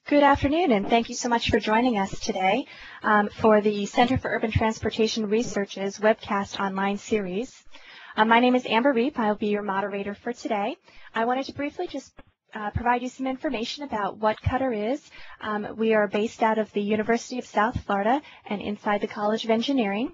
Good afternoon, and thank you so much for joining us today for the Center for Urban Transportation Research's webcast online series. My name is Amber Reep. I'll be your moderator for today. I wanted to briefly just provide you some information about what CUTR is. We are based out of the University of South Florida and inside the College of Engineering.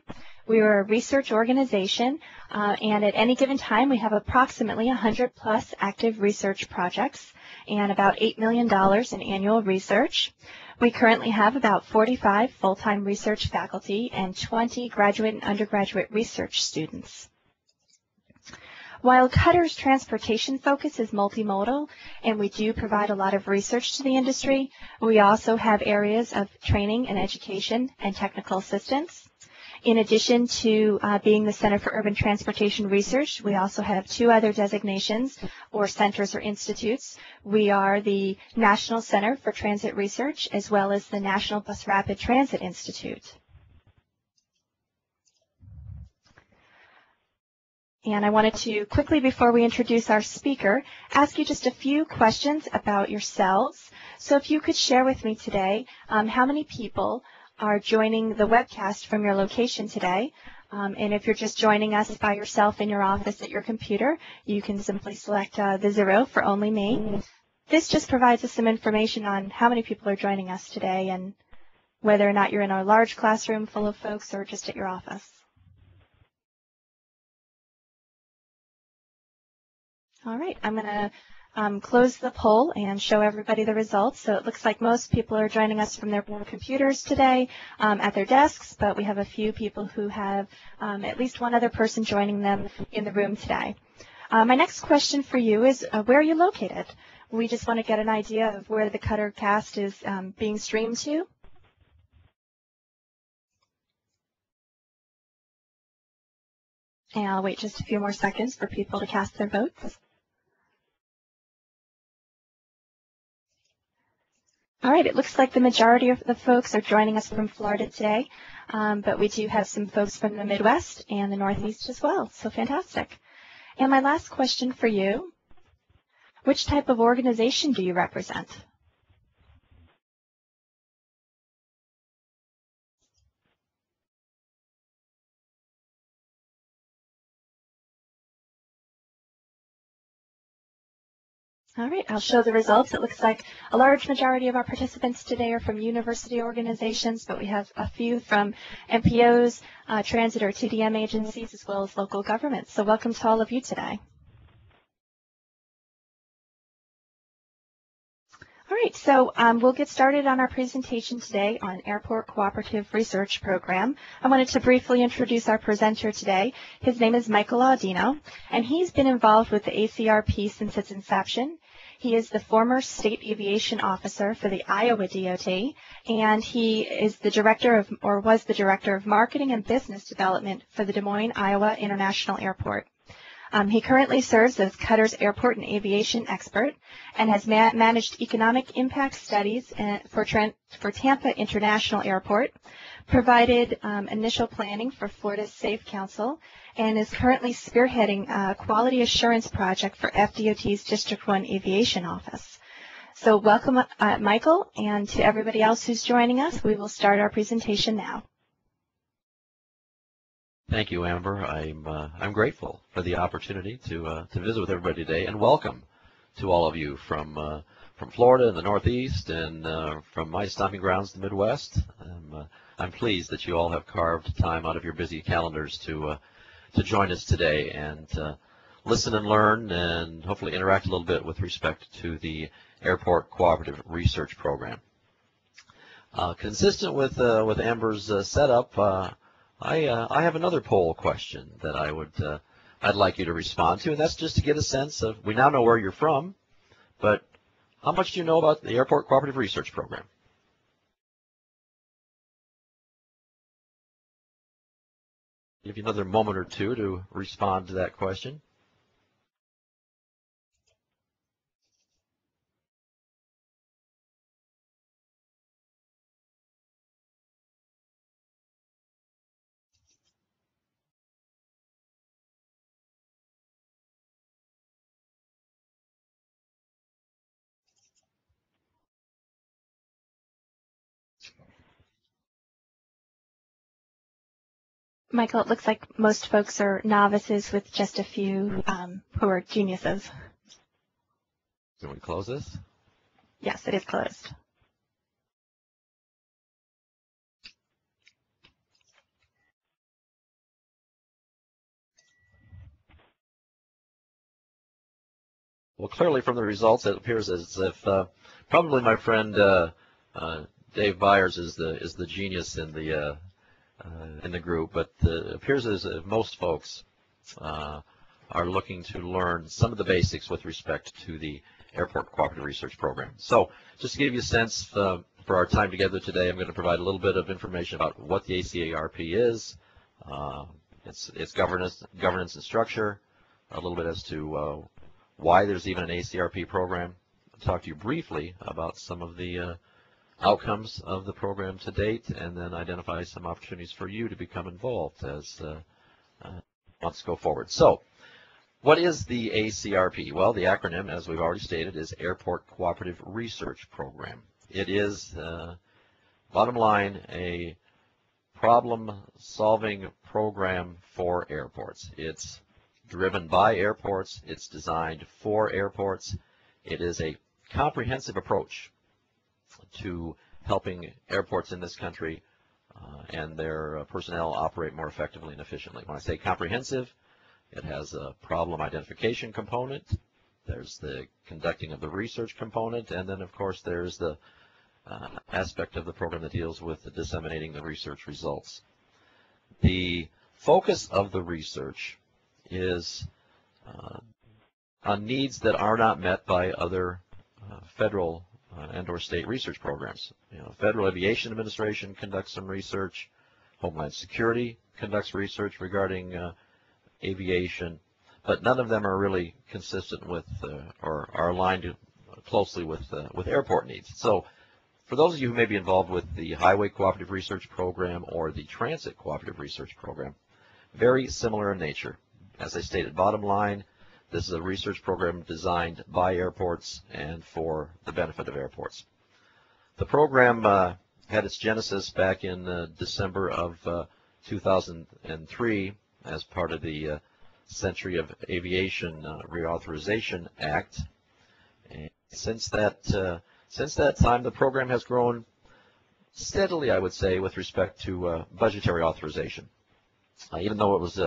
We are a research organization, and at any given time we have approximately 100 plus active research projects and about $8 million in annual research. We currently have about 45 full-time research faculty and 20 graduate and undergraduate research students. While CUTR's transportation focus is multimodal, and we do provide a lot of research to the industry, we also have areas of training and education and technical assistance. In addition to being the Center for Urban Transportation Research, we also have two other designations or centers or institutes. We are the National Center for Transit Research as well as the National Bus Rapid Transit Institute. And I wanted to quickly, before we introduce our speaker, ask you just a few questions about yourselves. So if you could share with me today how many people are joining the webcast from your location today. And if you're just joining us by yourself in your office at your computer, you can simply select the 0 for only me. This just provides us some information on how many people are joining us today and whether or not you're in a large classroom full of folks or just at your office. All right, I'm going to close the poll and show everybody the results. So it looks like most people are joining us from their computers today at their desks, but we have a few people who have at least one other person joining them in the room today. My next question for you is where are you located? We just want to get an idea of where the CUTR cast is being streamed to. And I'll wait just a few more seconds for people to cast their votes. All right, it looks like the majority of the folks are joining us from Florida today, but we do have some folks from the Midwest and the Northeast as well, so fantastic. And my last question for you, which type of organization do you represent? All right, I'll show the results. It looks like a large majority of our participants today are from university organizations, but we have a few from MPOs, transit or TDM agencies, as well as local governments. So welcome to all of you today. All right, so we'll get started on our presentation today on Airport Cooperative Research Program. I wanted to briefly introduce our presenter today. His name is Michael Audino, and he's been involved with the ACRP since its inception. He is the former state aviation officer for the Iowa DOT, and he is the director of, or was the director of marketing and business development for the Des Moines, Iowa International Airport. He currently serves as CUTR's airport and aviation expert and has managed economic impact studies for Tampa International Airport, provided initial planning for Florida's Safe Council, and is currently spearheading a quality assurance project for FDOT's District 1 Aviation Office. So welcome, Michael, and to everybody else who's joining us, we will start our presentation now. Thank you, Amber. I'm grateful for the opportunity to visit with everybody today, and welcome to all of you from Florida and the Northeast, and from my stomping grounds, the Midwest. I'm pleased that you all have carved time out of your busy calendars to join us today and listen and learn, and hopefully interact a little bit with respect to the Airport Cooperative Research Program. Consistent with Amber's setup. I have another poll question that I'd like you to respond to, and that's just to get a sense of, we now know where you're from, but how much do you know about the Airport Cooperative Research Program? Give you another moment or two to respond to that question. Michael, it looks like most folks are novices with just a few who are geniuses. Can we close this? Yes, it is closed. Well, clearly from the results, it appears as if probably my friend Dave Byers is the genius in the group, but it appears as if most folks are looking to learn some of the basics with respect to the Airport Cooperative Research Program. So just to give you a sense for our time together today, I'm going to provide a little bit of information about what the ACRP is, its governance and structure, a little bit as to why there's even an ACRP program. I'll talk to you briefly about some of the outcomes of the program to date, and then identify some opportunities for you to become involved as months go forward. So, what is the ACRP? Well, the acronym, as we've already stated, is Airport Cooperative Research Program. It is, bottom line, a problem-solving program for airports. It's driven by airports. It's designed for airports. It is a comprehensive approach to helping airports in this country and their personnel operate more effectively and efficiently. When I say comprehensive, it has a problem identification component. There's the conducting of the research component, and then, of course, there's the aspect of the program that deals with disseminating the research results. The focus of the research is on needs that are not met by other federal and or state research programs. Federal Aviation Administration conducts some research. Homeland Security conducts research regarding aviation, but none of them are really consistent with or are aligned closely with airport needs. So for those of you who may be involved with the Highway Cooperative Research Program or the Transit Cooperative Research Program, very similar in nature. As I stated, bottom line, this is a research program designed by airports and for the benefit of airports. The program had its genesis back in December of 2003 as part of the Century of Aviation Reauthorization Act. And since that time, the program has grown steadily, I would say, with respect to budgetary authorization. Even though it was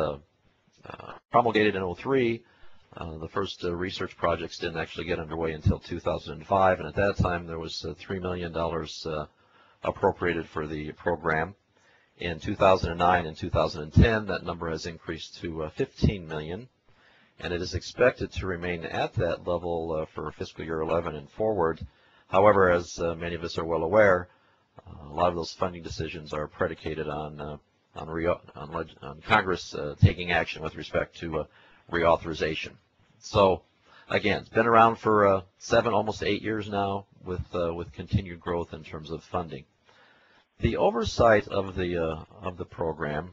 promulgated in 2003, the first research projects didn't actually get underway until 2005, and at that time there was $3 million appropriated for the program. In 2009 and 2010, that number has increased to $15 million, and it is expected to remain at that level for fiscal year 11 and forward. However, as many of us are well aware, a lot of those funding decisions are predicated on Congress taking action with respect to reauthorization. So, again, it's been around for 7, almost 8 years now, with continued growth in terms of funding. The oversight of the program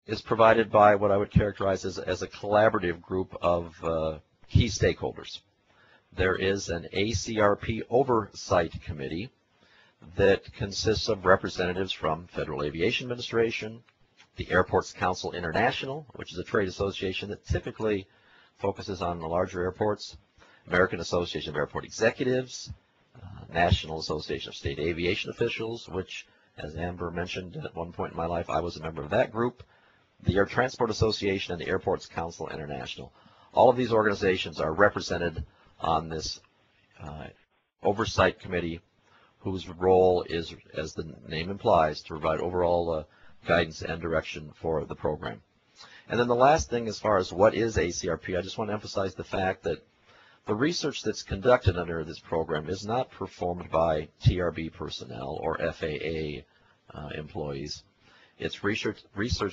is provided by what I would characterize as a collaborative group of key stakeholders. There is an ACRP Oversight Committee that consists of representatives from Federal Aviation Administration, the Airports Council International, which is a trade association that typically focuses on the larger airports, American Association of Airport Executives, National Association of State Aviation Officials, which, as Amber mentioned at one point in my life, I was a member of that group, the Air Transport Association, and the Airports Council International. All of these organizations are represented on this oversight committee, whose role is, as the name implies, to provide overall guidance and direction for the program. And then the last thing, as far as what is ACRP, I just want to emphasize the fact that the research that's conducted under this program is not performed by TRB personnel or FAA employees. It's research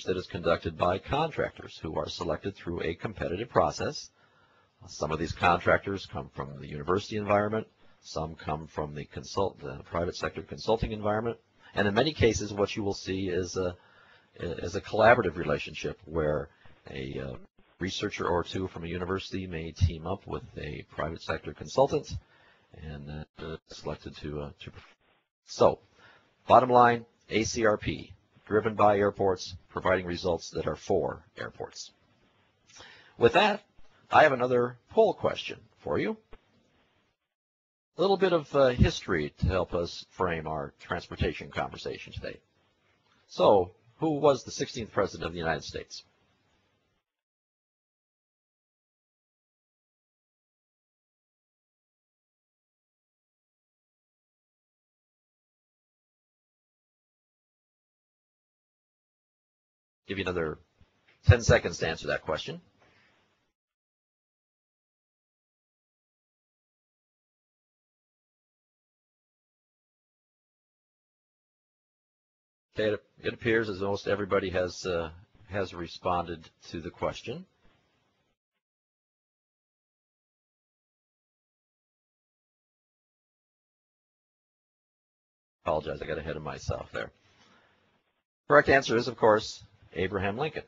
that is conducted by contractors who are selected through a competitive process. Some of these contractors come from the university environment. Some come from the private sector consulting environment. And in many cases, what you will see is a collaborative relationship where a researcher or two from a university may team up with a private sector consultant and selected to perform. So, bottom line, ACRP, driven by airports, providing results that are for airports. With that, I have another poll question for you. A little bit of history to help us frame our transportation conversation today. So, who was the 16th President of the United States? Give you another 10 seconds to answer that question. Okay, it appears as almost everybody has responded to the question. Apologize, I got ahead of myself there. Correct answer is, of course, Abraham Lincoln.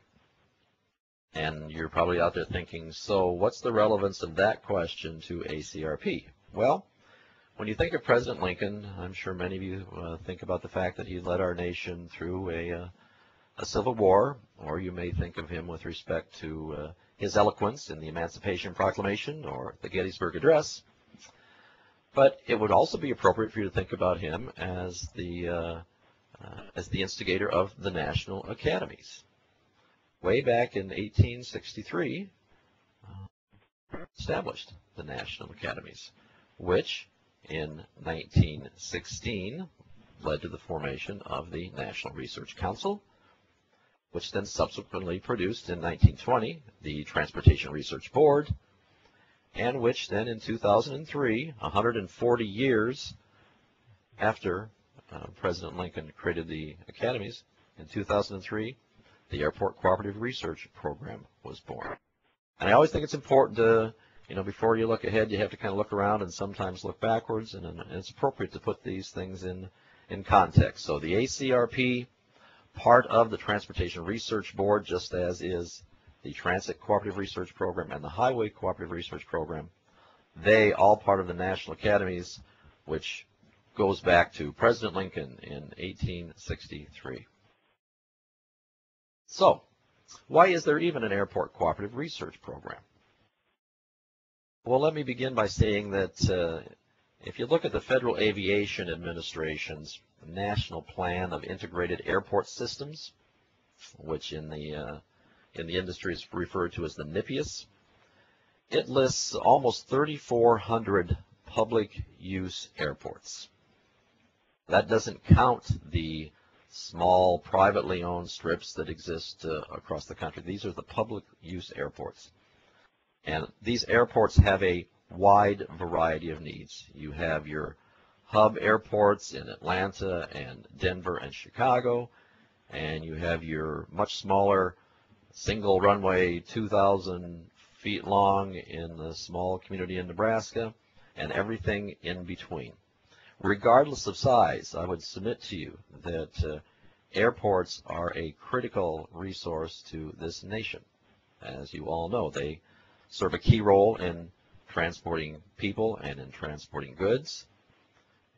And you're probably out there thinking, so what's the relevance of that question to ACRP? Well, when you think of President Lincoln, I'm sure many of you think about the fact that he led our nation through a civil war, or you may think of him with respect to his eloquence in the Emancipation Proclamation or the Gettysburg Address. But it would also be appropriate for you to think about him as the instigator of the National Academies. Way back in 1863, established the National Academies, which in 1916 led to the formation of the National Research Council, which then subsequently produced in 1920 the Transportation Research Board, and which then in 2003, 140 years after President Lincoln created the academies, in 2003, the Airport Cooperative Research Program was born. And I always think it's important to, before you look ahead, you have to kind of look around and sometimes look backwards, and it's appropriate to put these things in context. So the ACRP, part of the Transportation Research Board, just as is the Transit Cooperative Research Program and the Highway Cooperative Research Program, they all part of the National Academies, which goes back to President Lincoln in 1863. So, why is there even an Airport Cooperative Research Program? Well, let me begin by saying that if you look at the Federal Aviation Administration's National Plan of Integrated Airport Systems, which in the industry is referred to as the NIPIAS, it lists almost 3,400 public use airports. That doesn't count the small privately owned strips that exist across the country. These are the public use airports. And these airports have a wide variety of needs. You have your hub airports in Atlanta and Denver and Chicago, and you have your much smaller single runway 2,000 feet long in the small community in Nebraska, and everything in between. Regardless of size, I would submit to you that airports are a critical resource to this nation. As you all know, they serve a key role in transporting people and in transporting goods,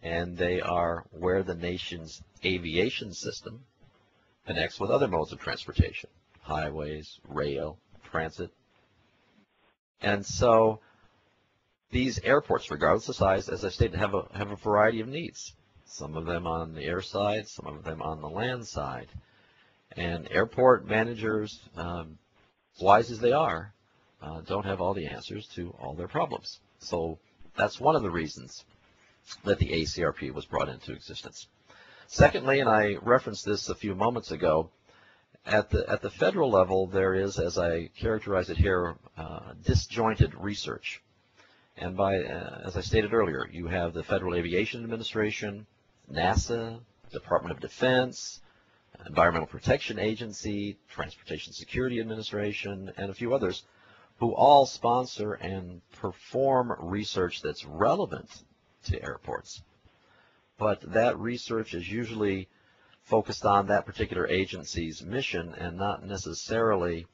and they are where the nation's aviation system connects with other modes of transportation, highways, rail, transit. And so these airports, regardless of size, as I stated, have a variety of needs. Some of them on the air side, some of them on the land side. And airport managers, wise as they are, don't have all the answers to all their problems. So that's one of the reasons that the ACRP was brought into existence. Secondly, and I referenced this a few moments ago, at the federal level, there is, as I characterize it here, disjointed research. And as I stated earlier, you have the Federal Aviation Administration, NASA, Department of Defense, Environmental Protection Agency, Transportation Security Administration, and a few others, who all sponsor and perform research that's relevant to airports. But that research is usually focused on that particular agency's mission and not necessarily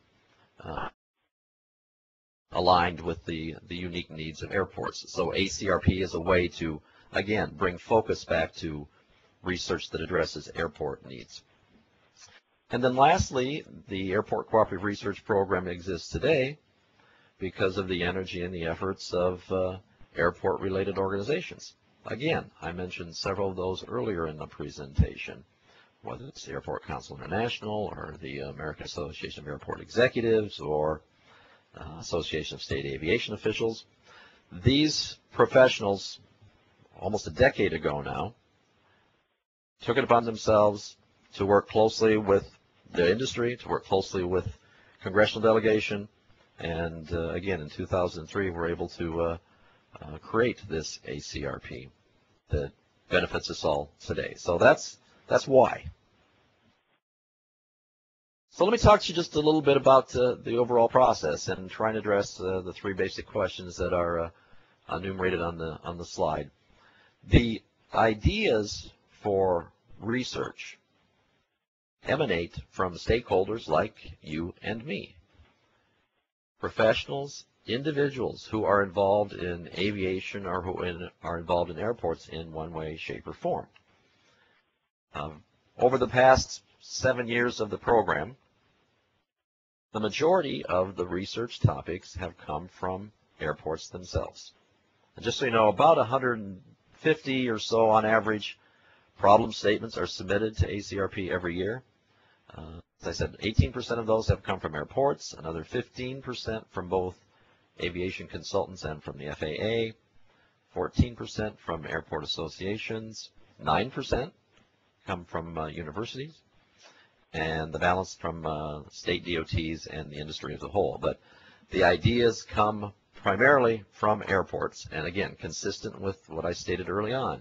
aligned with the unique needs of airports. So ACRP is a way to, again, bring focus back to research that addresses airport needs. And then lastly, the Airport Cooperative Research Program exists today because of the energy and the efforts of airport-related organizations. Again, I mentioned several of those earlier in the presentation, whether it's the Airport Council International or the American Association of Airport Executives or Association of State Aviation Officials. These professionals, almost a decade ago now, took it upon themselves to work closely with the industry, to work closely with congressional delegation, and again, in 2003, we're able to create this ACRP that benefits us all today. So that's why. So let me talk to you just a little bit about the overall process and try and address the three basic questions that are enumerated on the slide. The ideas for research emanate from stakeholders like you and me, professionals, individuals who are involved in aviation or who are involved in airports in one way, shape, or form. Over the past 7 years of the program, the majority of the research topics have come from airports themselves. And just so you know, about 150 or so on average problem statements are submitted to ACRP every year. As I said, 18% of those have come from airports, another 15% from both aviation consultants and from the FAA, 14% from airport associations, 9% come from universities, and the balance from state DOTs and the industry as a whole. But the ideas come primarily from airports, and again, consistent with what I stated early on,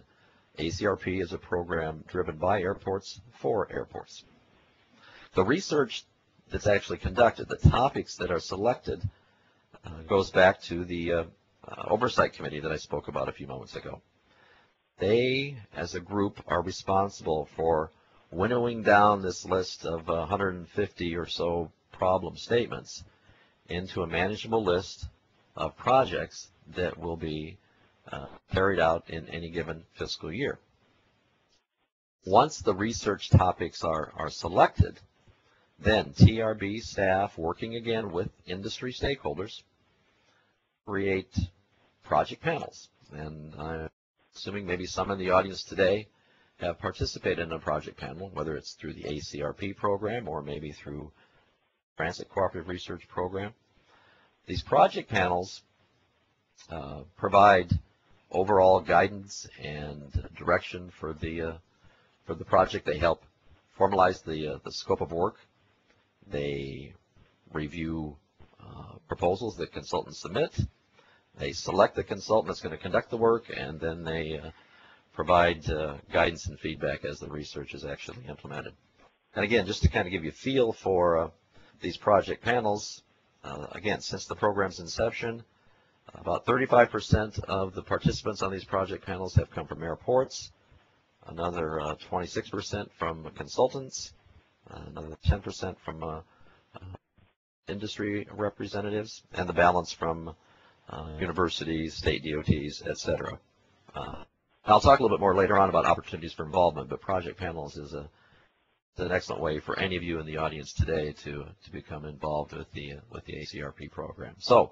ACRP is a program driven by airports for airports. The research that's actually conducted, the topics that are selected, goes back to the oversight committee that I spoke about a few moments ago. They, as a group, are responsible for winnowing down this list of 150 or so problem statements into a manageable list of projects that will be carried out in any given fiscal year. Once the research topics are selected, then TRB staff, working again with industry stakeholders, create project panels. And I'm assuming maybe some in the audience today have participated in a project panel, whether it's through the ACRP program or maybe through Transit Cooperative Research Program. These project panels provide overall guidance and direction for the project. They help formalize the scope of work. They review proposals that consultants submit. They select the consultant that's going to conduct the work, and then they provide guidance and feedback as the research is actually implemented. And again, just to kind of give you a feel for these project panels, again, since the program's inception, about 35% of the participants on these project panels have come from airports, another 26% from consultants, another 10% from industry representatives, and the balance from universities, state DOTs, etc. I'll talk a little bit more later on about opportunities for involvement, but project panels is an excellent way for any of you in the audience today to become involved with the ACRP program. So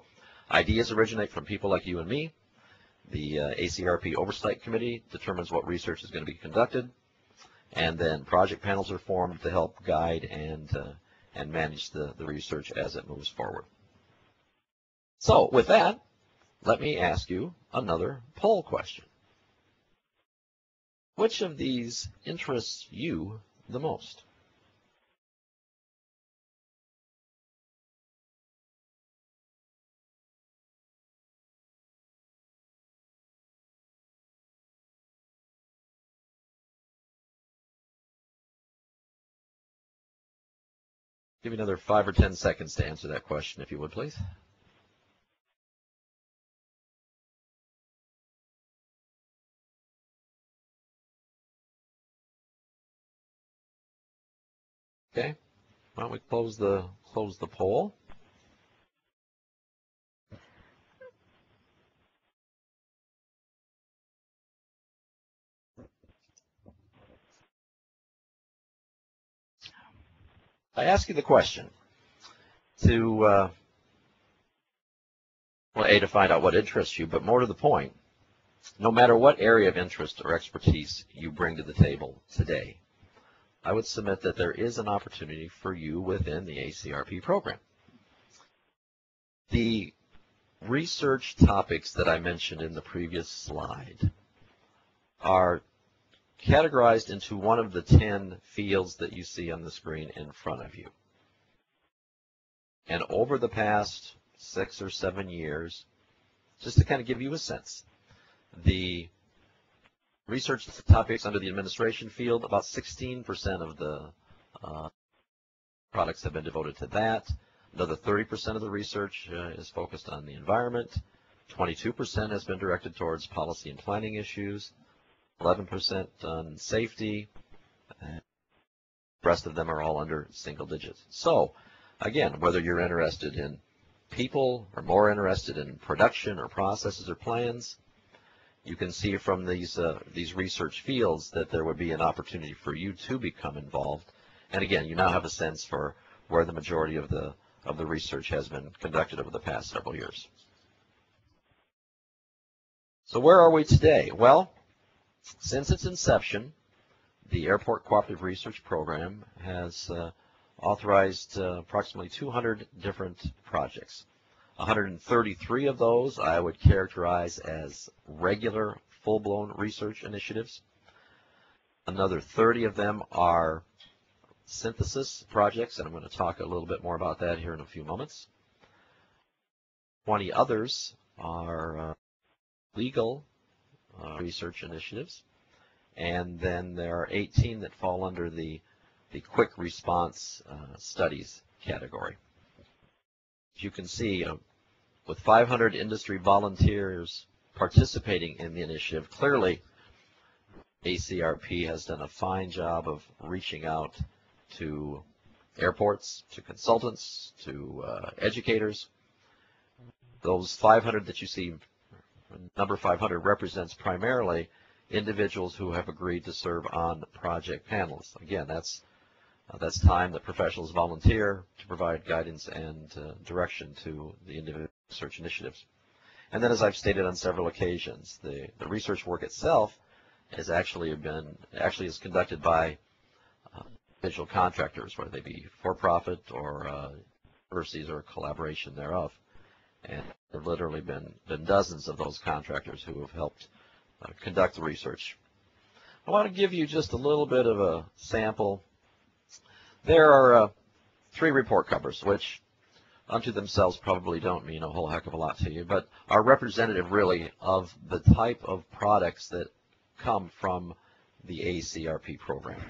ideas originate from people like you and me. The ACRP Oversight Committee determines what research is going to be conducted, and then project panels are formed to help guide and manage the research as it moves forward. So with that, let me ask you another poll question. Which of these interests you the most? Give me another 5 or 10 seconds to answer that question, if you would, please. Okay, why don't we close the poll? I ask you the question to, well, A, to find out what interests you, but more to the point, no matter what area of interest or expertise you bring to the table today, I would submit that there is an opportunity for you within the ACRP program. The research topics that I mentioned in the previous slide are categorized into one of the 10 fields that you see on the screen in front of you. And over the past 6 or 7 years, just to kind of give you a sense, the research topics under the administration field, about 16% of the products have been devoted to that. Another 30% of the research is focused on the environment. 22% has been directed towards policy and planning issues. 11% on safety. And the rest of them are all under single digits. So, again, whether you're interested in people or more interested in production or processes or plans, you can see from these research fields that there would be an opportunity for you to become involved. And again, you now have a sense for where the majority of the research has been conducted over the past several years. So where are we today? Well, since its inception, the Airport Cooperative Research Program has authorized approximately 200 different projects. 133 of those I would characterize as regular, full-blown research initiatives. Another 30 of them are synthesis projects, and I'm going to talk a little bit more about that here in a few moments. 20 others are legal research initiatives, and then there are 18 that fall under the quick response studies category. As you can see, with 500 industry volunteers participating in the initiative, clearly ACRP has done a fine job of reaching out to airports, to consultants, to educators. Those 500 that you see, number 500, represents primarily individuals who have agreed to serve on project panels. Again, that's time that professionals volunteer to provide guidance and direction to the individual research initiatives. And then, as I've stated on several occasions, the research work itself is actually is conducted by individual contractors, whether they be for-profit or universities or a collaboration thereof. And there have literally been dozens of those contractors who have helped conduct the research. I want to give you just a little bit of a sample. There are 3 report covers, which unto themselves probably don't mean a whole heck of a lot to you, but are representative really of the type of products that come from the ACRP program.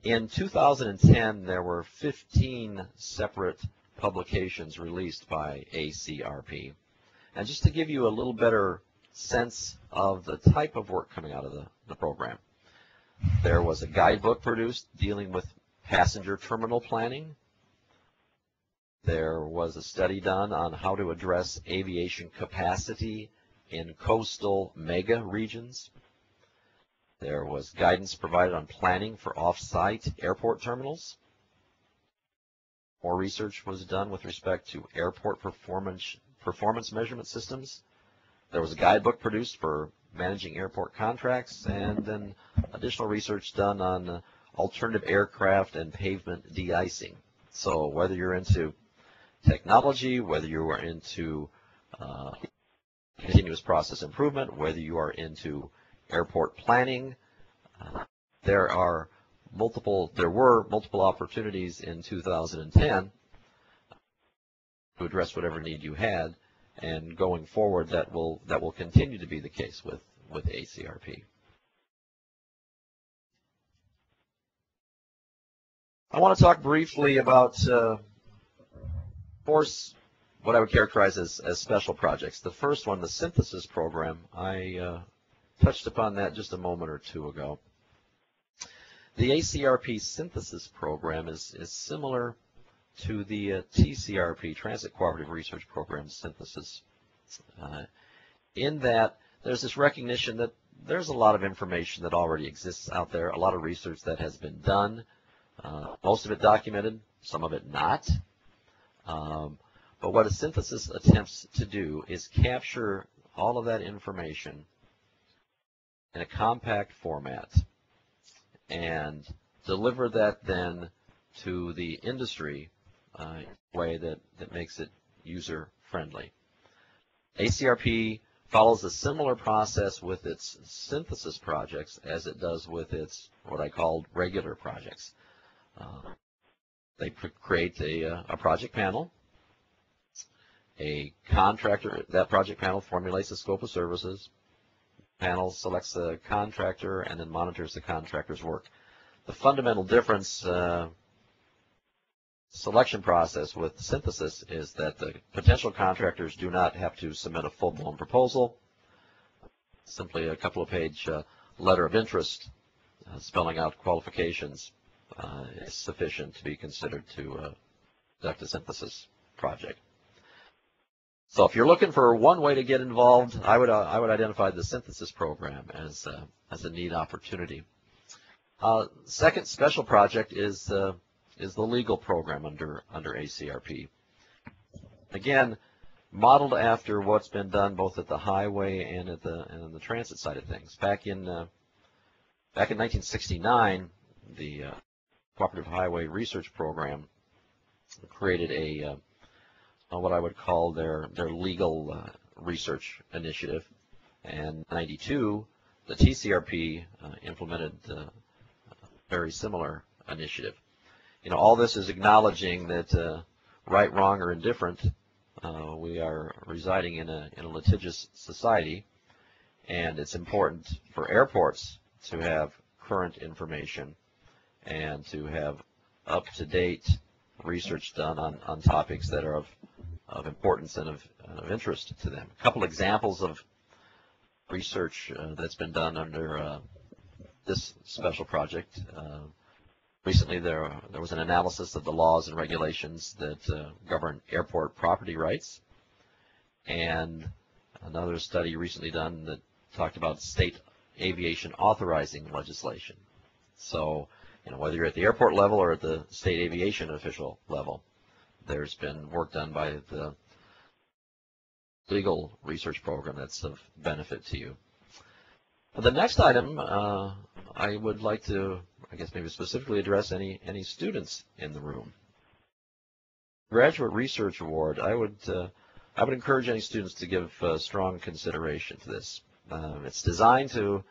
In 2010, there were 15 separate publications released by ACRP. And just to give you a little better sense of the type of work coming out of the program, there was a guidebook produced dealing with passenger terminal planning. There was a study done on how to address aviation capacity in coastal mega regions. There was guidance provided on planning for off-site airport terminals. More research was done with respect to airport performance measurement systems. There was a guidebook produced for managing airport contracts, and then additional research done on alternative aircraft and pavement de-icing. So whether you're into technology, whether you are into continuous process improvement, whether you are into airport planning, there were multiple opportunities in 2010 to address whatever need you had, and going forward that will continue to be the case with ACRP. I want to talk briefly about what I would characterize as special projects. The first one, the synthesis program, I touched upon that just a moment or two ago. The ACRP synthesis program is similar to the TCRP, Transit Cooperative Research Program synthesis, in that there's this recognition that there's a lot of information that already exists out there, a lot of research that has been done most of it documented, some of it not. But what a synthesis attempts to do is capture all of that information in a compact format and deliver that then to the industry in a way that makes it user-friendly. ACRP follows a similar process with its synthesis projects as it does with its what I call regular projects. They create a project panel. A contractor, that project panel formulates the scope of services. Panel selects the contractor and then monitors the contractor's work. The fundamental difference selection process with synthesis is that the potential contractors do not have to submit a full-blown proposal. Simply a couple of page letter of interest spelling out qualifications is sufficient to be considered to conduct a synthesis project. So if you're looking for one way to get involved, I would identify the synthesis program as a neat opportunity. Second special project is the legal program under ACRP. Again, modeled after what's been done both at the highway and at the transit side of things. Back in 1969, the Cooperative Highway Research Program created a what I would call their legal research initiative. And in 92, the TCRP implemented a very similar initiative. You know, all this is acknowledging that right, wrong, or indifferent, we are residing in a litigious society, and it's important for airports to have current information and to have up-to-date research done on topics that are of importance and of interest to them. A couple examples of research that's been done under this special project. Recently there was an analysis of the laws and regulations that govern airport property rights, and another study recently done that talked about state aviation authorizing legislation. So, you know, whether you're at the airport level or at the state aviation official level, there's been work done by the legal research program that's of benefit to you. The next item, I would like to, I guess maybe specifically address any students in the room. Graduate Research Award, I would encourage any students to give strong consideration to this. It's designed to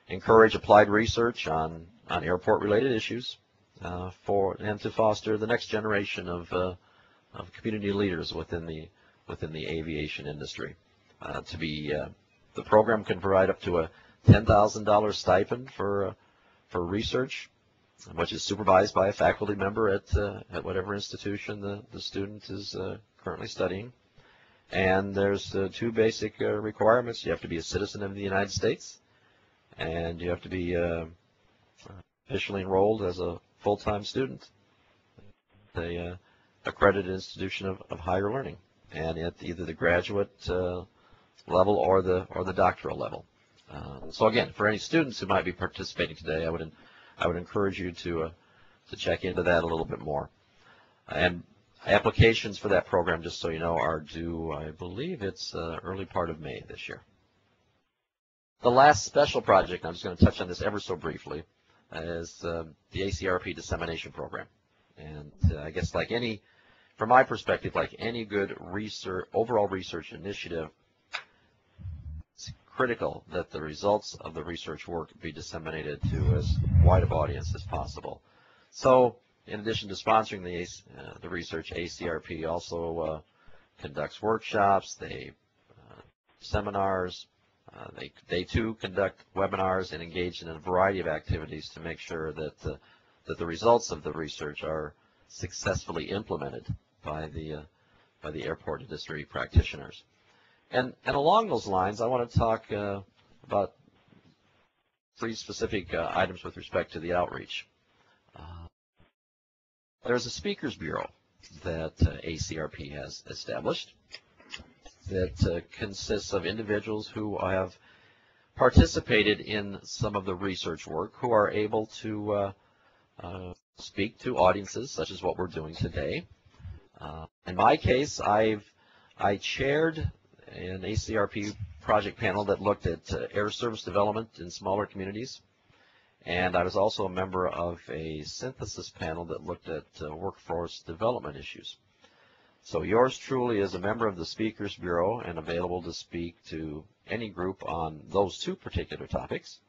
encourage applied research on airport-related issues and to foster the next generation of community leaders within the aviation industry. The program can provide up to a $10,000 stipend for research, which is supervised by a faculty member at whatever institution the student is currently studying. And there's two basic requirements. You have to be a citizen of the United States, and you have to be officially enrolled as a full-time student at an accredited institution of higher learning, and at either the graduate level or the doctoral level. So again, for any students who might be participating today, I would encourage you to check into that a little bit more. And applications for that program, just so you know, are due, I believe it's early part of May this year. The last special project, I'm just going to touch on this ever so briefly, is the ACRP dissemination program. And I guess from my perspective, like any good overall research initiative, it's critical that the results of the research work be disseminated to as wide of audience as possible. So, in addition to sponsoring the research, ACRP also conducts workshops, seminars, they too conduct webinars and engage in a variety of activities to make sure that the results of the research are successfully implemented by the airport industry practitioners. And along those lines, I want to talk about three specific items with respect to the outreach. There's a speakers bureau that ACRP has established that consists of individuals who have participated in some of the research work, who are able to speak to audiences such as what we're doing today. In my case, I chaired an ACRP project panel that looked at air service development in smaller communities, and I was also a member of a synthesis panel that looked at workforce development issues. So yours truly is a member of the Speakers Bureau and available to speak to any group on those two particular topics.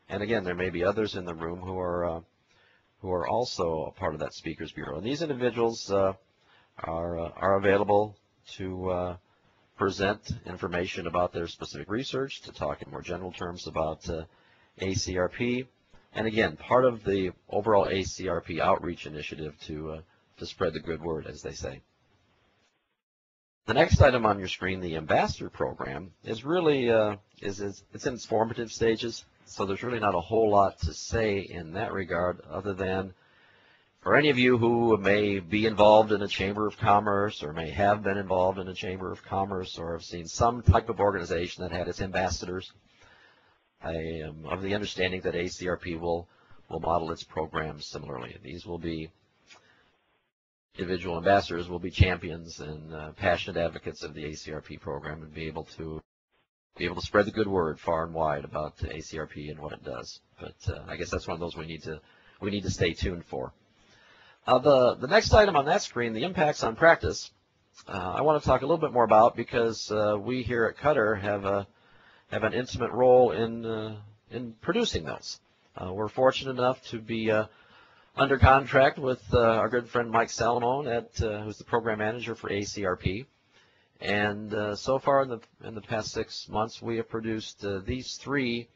And again, there may be others in the room who are also a part of that Speakers Bureau. And these individuals are available to present information about their specific research, to talk in more general terms about ACRP, and again, part of the overall ACRP Outreach initiative to spread the good word, as they say. The next item on your screen, the Ambassador Program, is really it's in its formative stages, so there's really not a whole lot to say in that regard, other than for any of you who may be involved in a Chamber of Commerce or may have been involved in a Chamber of Commerce or have seen some type of organization that had its ambassadors, I am of the understanding that ACRP will model its programs similarly. These will be individual ambassadors, will be champions and passionate advocates of the ACRP program and be able to spread the good word far and wide about ACRP and what it does. But I guess that's one of those we need to stay tuned for. The next item on that screen, the impacts on practice, I want to talk a little bit more about, because we here at CUTR have an intimate role in producing those. We're fortunate enough to be under contract with our good friend Mike Salamone, who's the program manager for ACRP. And so far in the past 6 months, we have produced these 3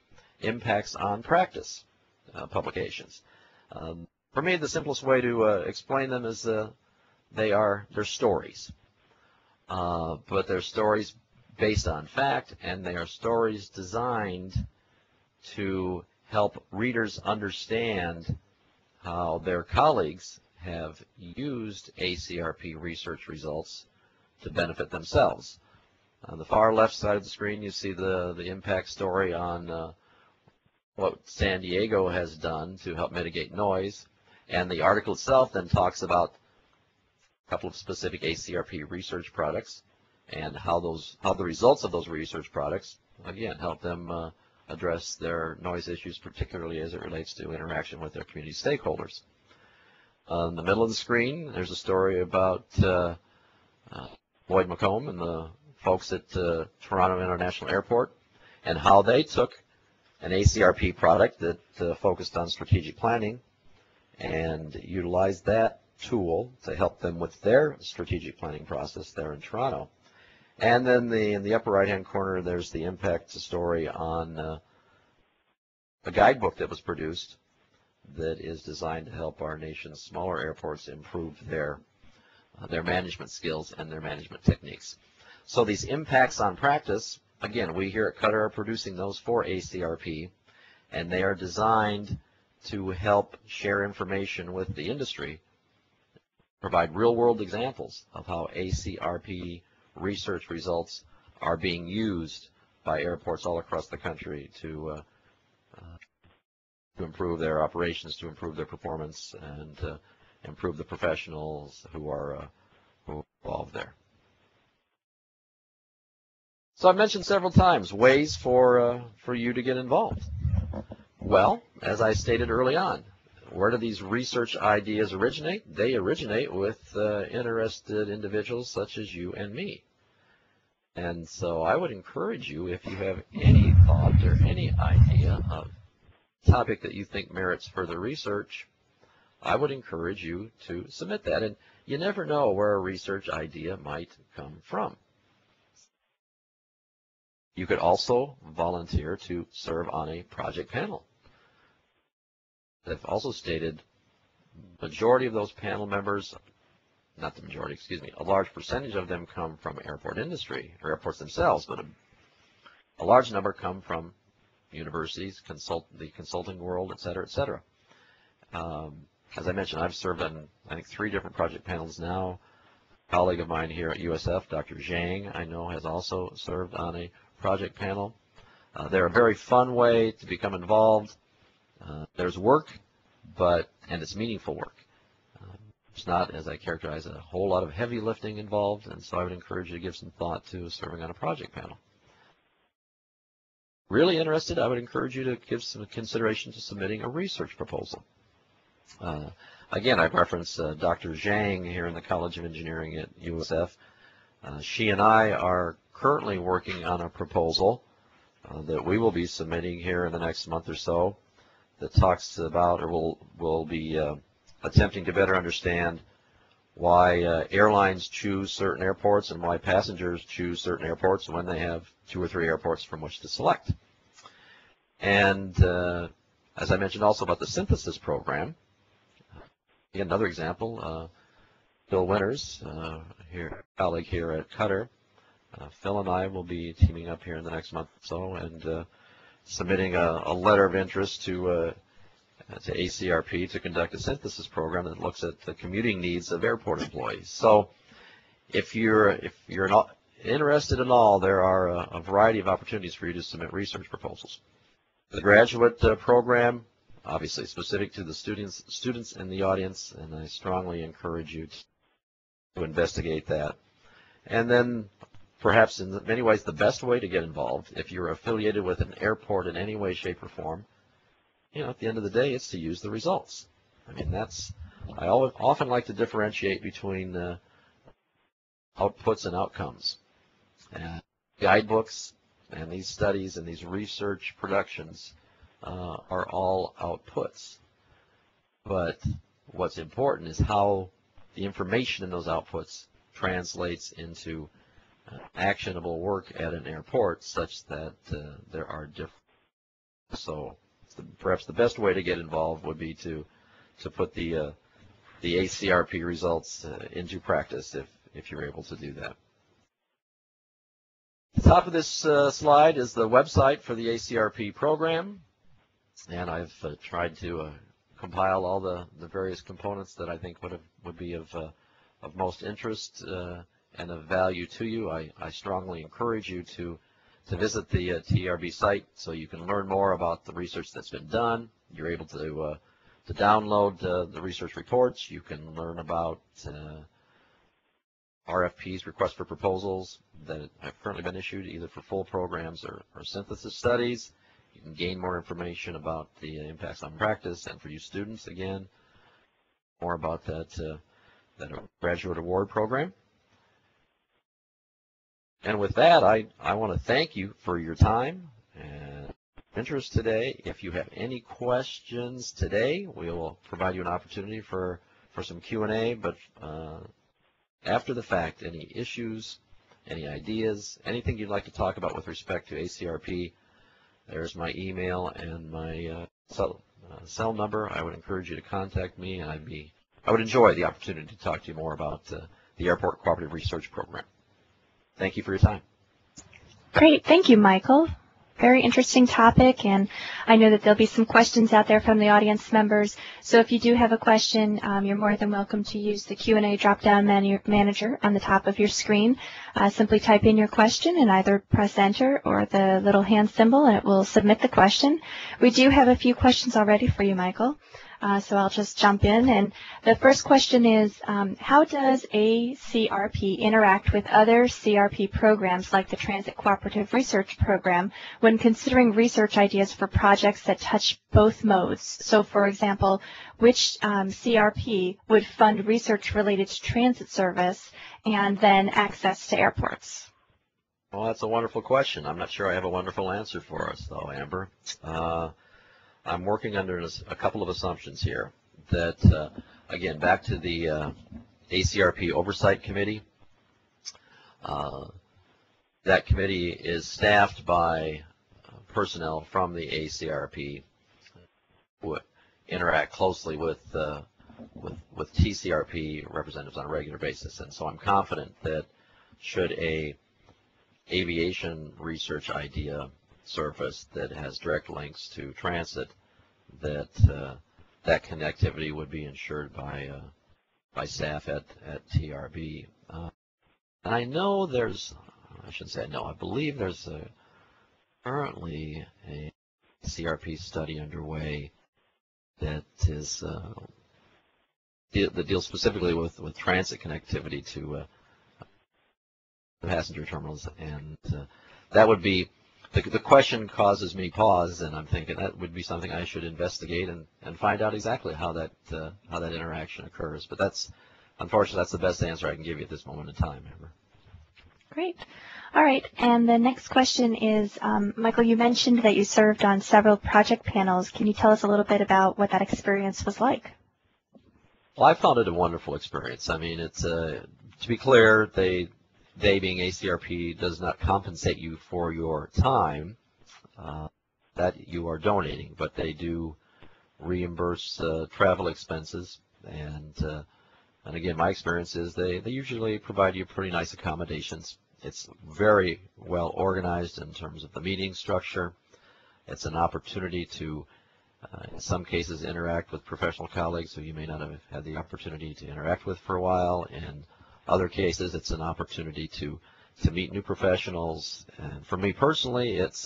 impacts on practice publications. For me, the simplest way to explain them is they're stories. But they're stories based on fact, and they are stories designed to help readers understand how their colleagues have used ACRP research results to benefit themselves. On the far left side of the screen, you see the impact story on what San Diego has done to help mitigate noise. And the article itself then talks about a couple of specific ACRP research products and how the results of those research products, again, help them address their noise issues, particularly as it relates to interaction with their community stakeholders. In the middle of the screen, there's a story about Lloyd McComb and the folks at Toronto International Airport and how they took an ACRP product that focused on strategic planning and utilized that tool to help them with their strategic planning process there in Toronto. And then in the upper right-hand corner, there's the impact story on a guidebook that was produced that is designed to help our nation's smaller airports improve their management skills and their management techniques. So these impacts on practice, again, we here at CUTR are producing those for ACRP, and they are designed to help share information with the industry, provide real-world examples of how ACRP research results are being used by airports all across the country to improve their operations, to improve their performance, and improve the professionals who are involved there. So I mentioned several times ways for you to get involved. Well, as I stated early on, where do these research ideas originate? They originate with interested individuals such as you and me. And so I would encourage you, if you have any thought or any idea of a topic that you think merits further research, I would encourage you to submit that. And you never know where a research idea might come from. You could also volunteer to serve on a project panel. I've also stated the majority of those panel members, not the majority, excuse me, a large percentage of them come from airport industry, or airports themselves, but a large number come from universities, the consulting world, et cetera, et cetera. As I mentioned, I've served on, I think, 3 different project panels now. A colleague of mine here at USF, Dr. Zhang, I know, has also served on a project panel. They're a very fun way to become involved. There's work, and it's meaningful work. It's not, as I characterize, a whole lot of heavy lifting involved, and so I would encourage you to give some thought to serving on a project panel. Really interested, I would encourage you to give some consideration to submitting a research proposal. Again, I reference Dr. Zhang here in the College of Engineering at USF. She and I are currently working on a proposal that we will be submitting here in the next month or so that talks about, or will be attempting to better understand why airlines choose certain airports and why passengers choose certain airports when they have 2 or 3 airports from which to select. And as I mentioned also about the synthesis program, another example, Phil Winters, colleague here at CUTR, Phil and I will be teaming up here in the next month or so and submitting a letter of interest to ACRP to conduct a synthesis program that looks at the commuting needs of airport employees. So if you're not interested in all, there are a variety of opportunities for you to submit research proposals. The graduate program, obviously specific to the students in the audience, and I strongly encourage you to investigate that. And then perhaps in many ways the best way to get involved, if you're affiliated with an airport in any way, shape, or form, at the end of the day, it's to use the results. I mean, I often like to differentiate between outputs and outcomes. Guidebooks and these studies and these research productions are all outputs. But what's important is how the information in those outputs translates into actionable work at an airport such that there are different. So perhaps the best way to get involved would be to put the ACRP results into practice if you're able to do that. The top of this slide is the website for the ACRP program, and I've tried to compile all the various components that I think would be of most interest and of value to you. I strongly encourage you to visit the TRB site so you can learn more about the research that's been done. You're able to download the research reports. You can learn about RFPs, requests for proposals, that have currently been issued either for full programs or synthesis studies. You can gain more information about the impacts on practice, and for you students, again, more about that graduate award program. And with that, I want to thank you for your time and interest today. If you have any questions today, we will provide you an opportunity for some Q&A, but after the fact, any issues, any ideas, anything you'd like to talk about with respect to ACRP, there's my email and my cell number. I would encourage you to contact me, and I would enjoy the opportunity to talk to you more about the Airport Cooperative Research Program. Thank you for your time. Great. Thank you, Michael. Very interesting topic, and I know that there'll be some questions out there from the audience members. So if you do have a question, you're more than welcome to use the Q&A drop-down manager on the top of your screen. Simply type in your question and either press enter or the little hand symbol, and it will submit the question. We do have a few questions already for you, Michael. So I'll just jump in. And the first question is, how does ACRP interact with other CRP programs like the Transit Cooperative Research Program when considering research ideas for projects that touch both modes? So, for example, which CRP would fund research related to transit service and then access to airports? Well, that's a wonderful question. I'm not sure I have a wonderful answer for us, though, Amber. I'm working under a couple of assumptions here that, again, back to the ACRP Oversight Committee. That committee is staffed by personnel from the ACRP who interact closely with TCRP representatives on a regular basis. And so I'm confident that should a aviation research idea surface that has direct links to transit, that that connectivity would be ensured by staff at TRB. And I know I believe there's currently a CRP study underway that is that deals specifically with transit connectivity to the passenger terminals, and that would be the question causes me pause, and I'm thinking that would be something I should investigate and find out exactly how that interaction occurs. But unfortunately, that's the best answer I can give you at this moment in time, Amber. Great. All right, and the next question is, Michael, you mentioned that you served on several project panels. Can you tell us a little bit about what that experience was like? Well, I found it a wonderful experience. I mean, it's to be clear, they being ACRP does not compensate you for your time that you are donating, but they do reimburse travel expenses, and again, my experience is they usually provide you pretty nice accommodations. It's very well organized in terms of the meeting structure. It's an opportunity to, in some cases, interact with professional colleagues who you may not have had the opportunity to interact with for a while. In other cases, it's an opportunity to meet new professionals. And for me personally, it's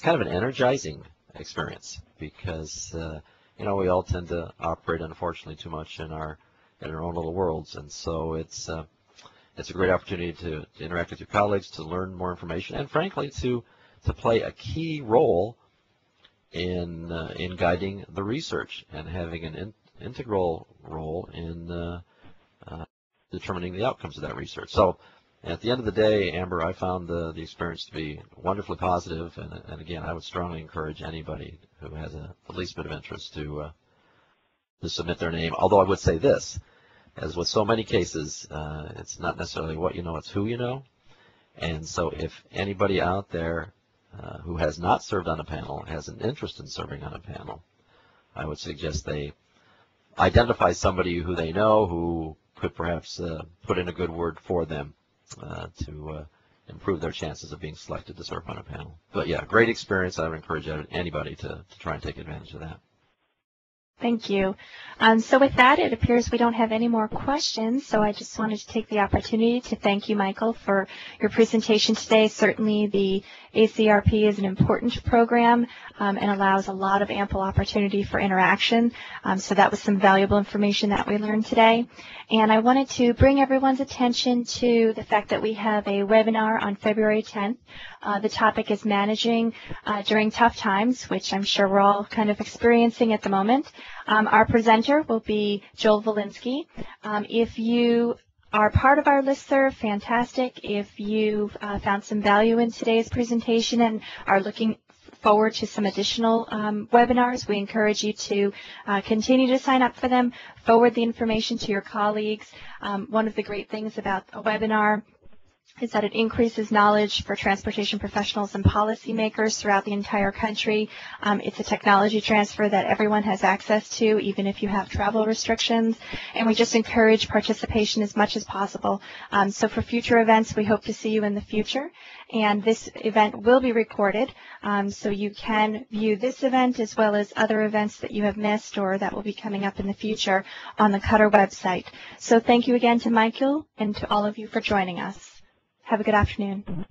kind of an energizing experience because you know, we all tend to operate, unfortunately, too much in our own little worlds, and so it's a great opportunity to interact with your colleagues, to learn more information, and frankly, to play a key role in guiding the research and having an integral role in determining the outcomes of that research. So at the end of the day, Amber, I found the experience to be wonderfully positive, and again, I would strongly encourage anybody who has the least bit of interest to submit their name. Although I would say this, as with so many cases, it's not necessarily what you know, it's who you know. And so if anybody out there who has not served on a panel has an interest in serving on a panel, I would suggest they identify somebody who they know who could perhaps put in a good word for them to improve their chances of being selected to serve on a panel. But yeah, great experience. I would encourage anybody to try and take advantage of that. Thank you. So with that, it appears we don't have any more questions, so I just wanted to take the opportunity to thank you, Michael, for your presentation today. Certainly the ACRP is an important program and allows a lot of ample opportunity for interaction, so that was some valuable information that we learned today. And I wanted to bring everyone's attention to the fact that we have a webinar on February 10th. The topic is managing during tough times, which I'm sure we're all kind of experiencing at the moment. Our presenter will be Joel Volinsky. If you are part of our listserv, fantastic. If you found some value in today's presentation and are looking forward to some additional webinars, we encourage you to continue to sign up for them, forward the information to your colleagues. One of the great things about a webinar is that it increases knowledge for transportation professionals and policymakers throughout the entire country. It's a technology transfer that everyone has access to, even if you have travel restrictions, and we just encourage participation as much as possible. So for future events, we hope to see you in the future, and this event will be recorded, so you can view this event as well as other events that you have missed or that will be coming up in the future on the CUTR website. So thank you again to Michael and to all of you for joining us. Have a good afternoon.